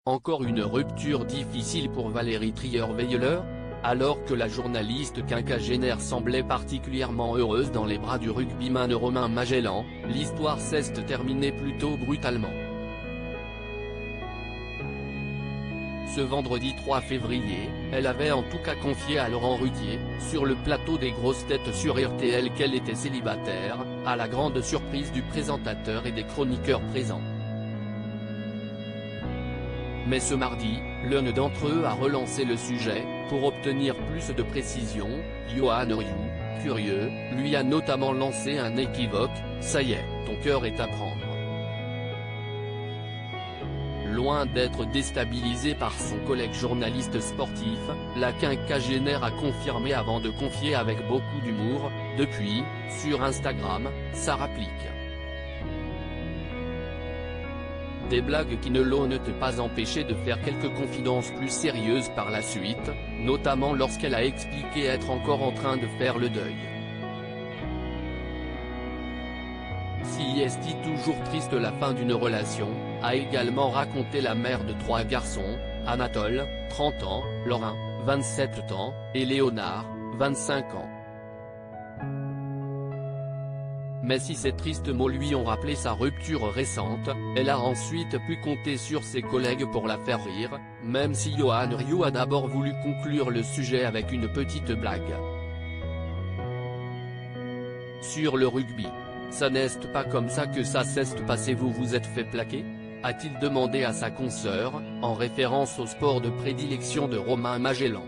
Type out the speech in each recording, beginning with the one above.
Encore une rupture difficile pour Valérie Trierweiler? Alors que la journaliste quinquagénaire semblait particulièrement heureuse dans les bras du rugbyman Romain Magellan, l'histoire s'est terminée plutôt brutalement. Ce vendredi 3 février, elle avait en tout cas confié à Laurent Ruquier, sur le plateau des grosses têtes sur RTL, qu'elle était célibataire, à la grande surprise du présentateur et des chroniqueurs présents. Mais ce mardi, l'un d'entre eux a relancé le sujet, pour obtenir plus de précisions. Yoann Ryu, curieux, lui a notamment lancé un équivoque: « Ça y est, ton cœur est à prendre ». Loin d'être déstabilisée par son collègue journaliste sportif, la quinquagénaire a confirmé avant de confier avec beaucoup d'humour: « Depuis, sur Instagram, ça rapplique ». Des blagues qui ne l'ont pas empêché de faire quelques confidences plus sérieuses par la suite, notamment lorsqu'elle a expliqué être encore en train de faire le deuil. Si est toujours triste la fin d'une relation, a également raconté la mère de 3 garçons, Anatole, 30 ans, Laurin, 27 ans, et Léonard, 25 ans. Mais si ces tristes mots lui ont rappelé sa rupture récente, elle a ensuite pu compter sur ses collègues pour la faire rire, même si Yoann Ryu a d'abord voulu conclure le sujet avec une petite blague. Sur le rugby. Ça n'est pas comme ça que ça s'est passé, vous vous êtes fait plaquer? A-t-il demandé à sa consoeur, en référence au sport de prédilection de Romain Magellan.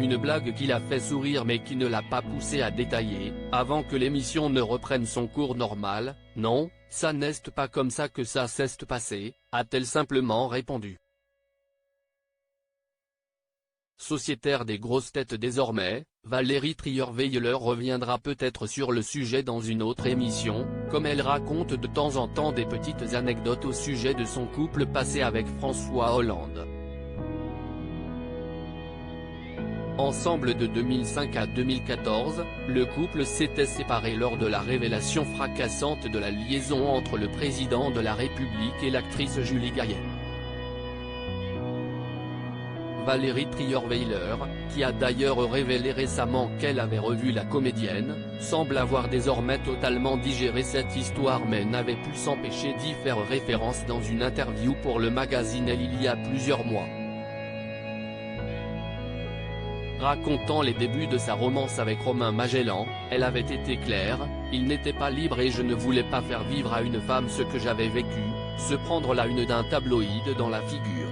Une blague qui l'a fait sourire mais qui ne l'a pas poussé à détailler, avant que l'émission ne reprenne son cours normal. « Non, ça n'est pas comme ça que ça s'est passé », a-t-elle simplement répondu. Sociétaire des grosses têtes désormais, Valérie Trierweiler reviendra peut-être sur le sujet dans une autre émission, comme elle raconte de temps en temps des petites anecdotes au sujet de son couple passé avec François Hollande. Ensemble de 2005 à 2014, le couple s'était séparé lors de la révélation fracassante de la liaison entre le président de la République et l'actrice Julie Gaillet. Valérie Trierweiler, qui a d'ailleurs révélé récemment qu'elle avait revu la comédienne, semble avoir désormais totalement digéré cette histoire mais n'avait pu s'empêcher d'y faire référence dans une interview pour le magazine Elle il y a plusieurs mois. Racontant les débuts de sa romance avec Romain Magellan, elle avait été claire: « Il n'était pas libre et je ne voulais pas faire vivre à une femme ce que j'avais vécu, se prendre la une d'un tabloïd dans la figure.